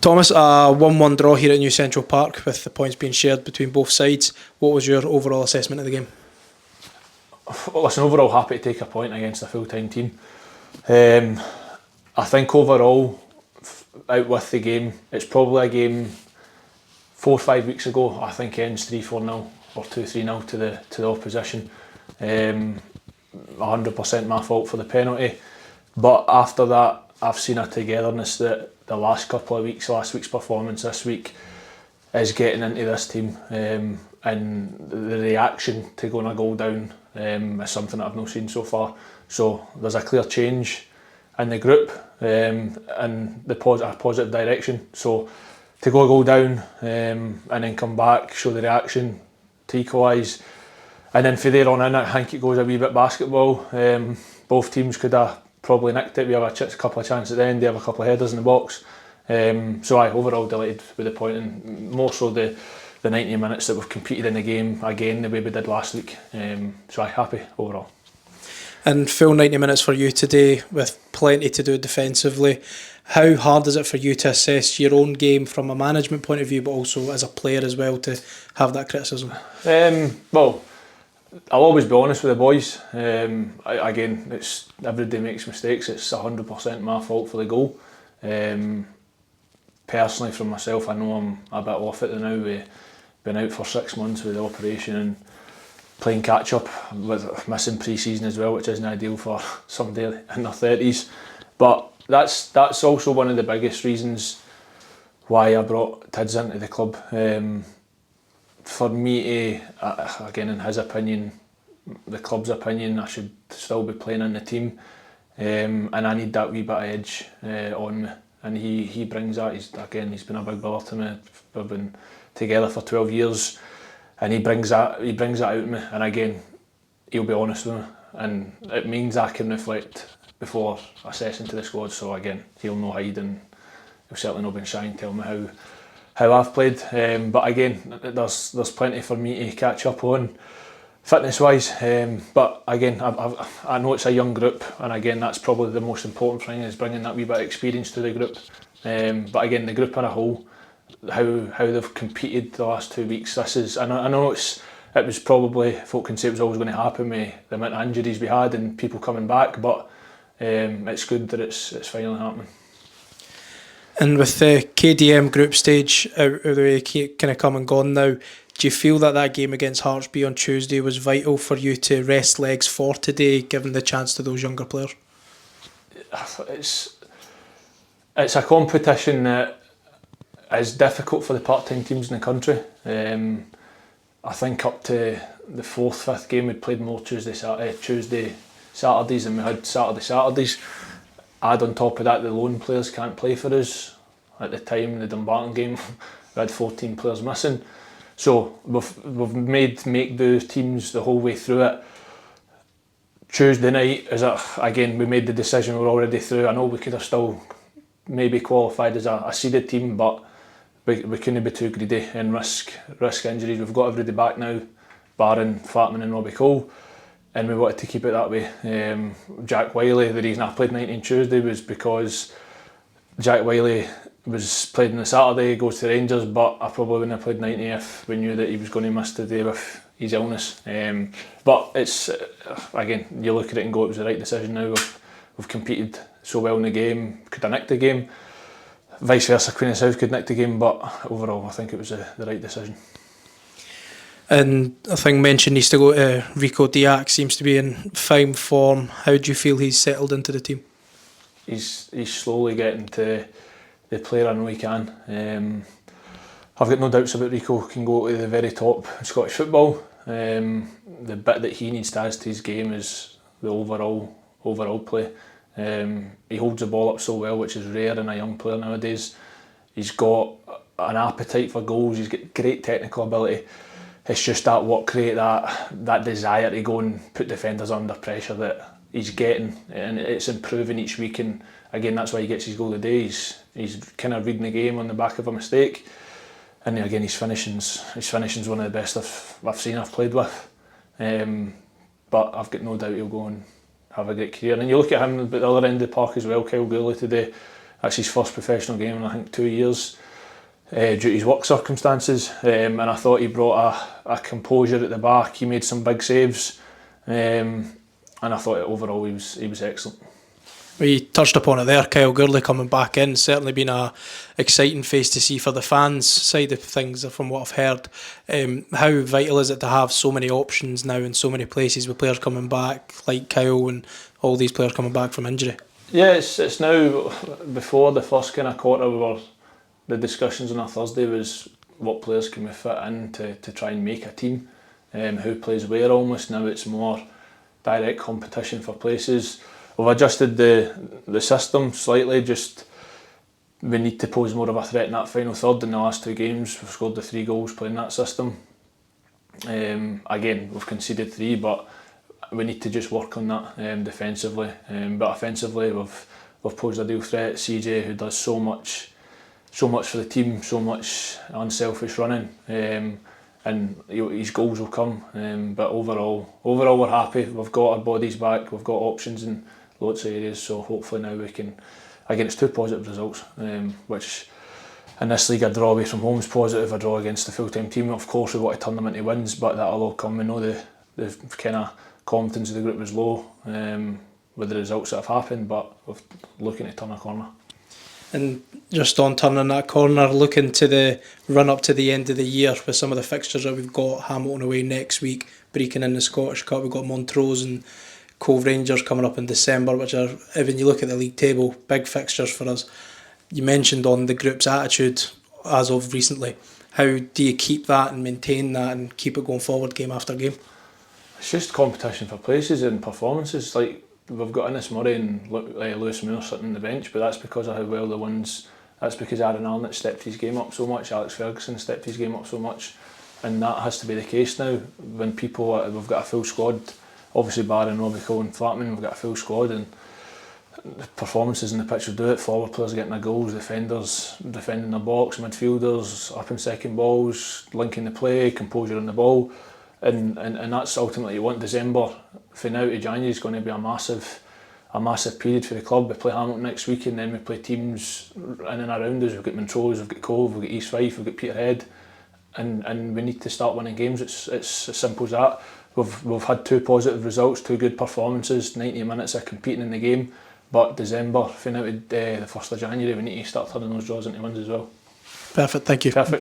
Thomas, a 1-1 draw here at New Central Park with the points being shared between both sides. What was your overall assessment of the game? Well, listen, overall happy to take a point against a full-time team. I think overall, out with the game, it's probably a game 4 or 5 weeks ago, I think ends 3-4-0 or 2-3-0 to the opposition. 100% my fault for the penalty. But after that, I've seen a togetherness that the last couple of weeks, last week's performance this week, is getting into this team. And the reaction to going a goal down is something that I've not seen so far. So there's a clear change in the group and a positive direction. So to go a goal down and then come back, show the reaction, to equalise, and then from there on in, I think it goes a wee bit basketball. Both teams could have probably nicked it. We have a couple of chances at the end, they have a couple of headers in the box. So I overall delighted with the point, and more so the 90 minutes that we've competed in the game again the way we did last week. So I'm happy overall. And full 90 minutes for you today with plenty to do defensively. How hard is it for you to assess your own game from a management point of view, but also as a player as well, to have that criticism? Well, I'll always be honest with the boys. Again, it's everybody makes mistakes. It's 100% my fault for the goal. Personally, from myself, I know I'm a bit off it now. We've been out for 6 months with the operation and playing catch up with missing pre-season as well, which isn't ideal for somebody in their 30s. But that's also one of the biggest reasons why I brought Tids into the club. For me to, again in his opinion, the club's opinion, I should still be playing in the team, and I need that wee bit of edge on me, and he brings that. He's been a big brother to me. We've been together for 12 years, and he brings that out of me, and again he'll be honest with me, and it means I can reflect before assessing to the squad. So again, he'll no hide, and he'll certainly not be shy and tell me how I've played. But again, there's plenty for me to catch up on fitness wise. But again, I know it's a young group, and again that's probably the most important thing, is bringing that wee bit of experience to the group. But again, the group in a whole, how they've competed the last 2 weeks. I know it was probably, folk can say it was always going to happen with the amount of injuries we had and people coming back, but it's good that it's finally happening. And with the KDM group stage out of the way, kind of come and gone now, do you feel that game against Hartsby on Tuesday was vital for you to rest legs for today, given the chance to those younger players? It's a competition that is difficult for the part-time teams in the country. I think up to the 4th, 5th game we'd played more Tuesday, Saturdays than we had Saturdays. Add on top of that, the loan players can't play for us. At the time, the Dumbarton game, we had 14 players missing. So we've made make-do teams the whole way through it. Tuesday night, again, we made the decision, we're already through. I know we could have still maybe qualified as a seeded team, but we couldn't be too greedy and risk injuries. We've got everybody back now, barring Fatman and Robbie Cole, and we wanted to keep it that way. Jack Wiley, the reason I played 19 Tuesday was because Jack Wiley was played on the Saturday, goes to Rangers, but I probably wouldn't have played 90 if we knew that he was going to miss today with his illness. But it's, again, you look at it and go, it was the right decision now. We've competed so well in the game, could have nicked the game. Vice versa, Queen of South could nick the game, but overall I think it was the right decision. And I think mentioned needs to go to Rico Diak, seems to be in fine form. How do you feel he's settled into the team? He's slowly getting to the player I know he can. I've got no doubts about Rico can go to the very top in Scottish football. The bit that he needs to add to his game is the overall play. He holds the ball up so well, which is rare in a young player nowadays. He's got an appetite for goals, he's got great technical ability. It's just that what create that desire to go and put defenders under pressure that he's getting, and it's improving each week. And again, that's why he gets his goal today. He's kind of reading the game on the back of a mistake, and again his finishing's one of the best I've played with. But I've got no doubt he'll go and have a great career. And you look at him at the other end of the park as well, Kyle Gooley today. That's his first professional game in I think 2 years, due to his work circumstances, and I thought he brought a composure at the back. He made some big saves, and I thought overall he was excellent. We touched upon it there, Kyle Gurley coming back in, certainly been a exciting face to see for the fans side of things from what I've heard. How vital is it to have so many options now in so many places with players coming back like Kyle and all these players coming back from injury? Yeah, it's now, before the first kind of quarter, the discussions on a Thursday was what players can we fit in to try and make a team, who plays where almost. Now it's more direct competition for places. We've adjusted the system slightly, just we need to pose more of a threat in that final third. In the last 2 games we've scored the 3 goals playing that system. Again, we've conceded 3, but we need to just work on that defensively. But offensively we've posed a real threat. CJ, who does so much for the team, so much unselfish running, and his goals will come. But overall we're happy. We've got our bodies back, we've got options in lots of areas, so hopefully now we can, again, it's 2 positive results, which in this league a draw away from home is positive, a draw against the full-time team, of course we want to turn them into wins, but that'll all come. We know the kind of confidence of the group was low with the results that have happened, but we're looking to turn a corner. And just on turning that corner, looking to the run up to the end of the year with some of the fixtures that we've got, Hamilton away next week, Brecon in the Scottish Cup, we've got Montrose and Cove Rangers coming up in December, which are, when you look at the league table, big fixtures for us. You mentioned on the group's attitude as of recently. How do you keep that and maintain that and keep it going forward game after game? It's just competition for places and performances. Like, we've got Innes Murray and Lewis Moore sitting on the bench, but that's because of how well the wins. That's because Aaron Arnott stepped his game up so much, Alex Ferguson stepped his game up so much, and that has to be the case now. When we've got a full squad, obviously barring Robbie Cole and Flatman, we've got a full squad, and the performances in the pitch will do it. Forward players getting their goals, defenders defending their box, midfielders up in second balls, linking the play, composure on the ball, and that's ultimately what you want. December from now to January is going to be a massive period for the club. We play Hamilton next week, and then we play teams in and around us. We've got Montrose, we've got Cove, we've got East Fife, we've got Peterhead, and we need to start winning games. It's as simple as that. We've had 2 positive results, 2 good performances, 90 minutes of competing in the game, but December, from now to the 1st of January, we need to start turning those draws into wins as well. Perfect, thank you. Perfect.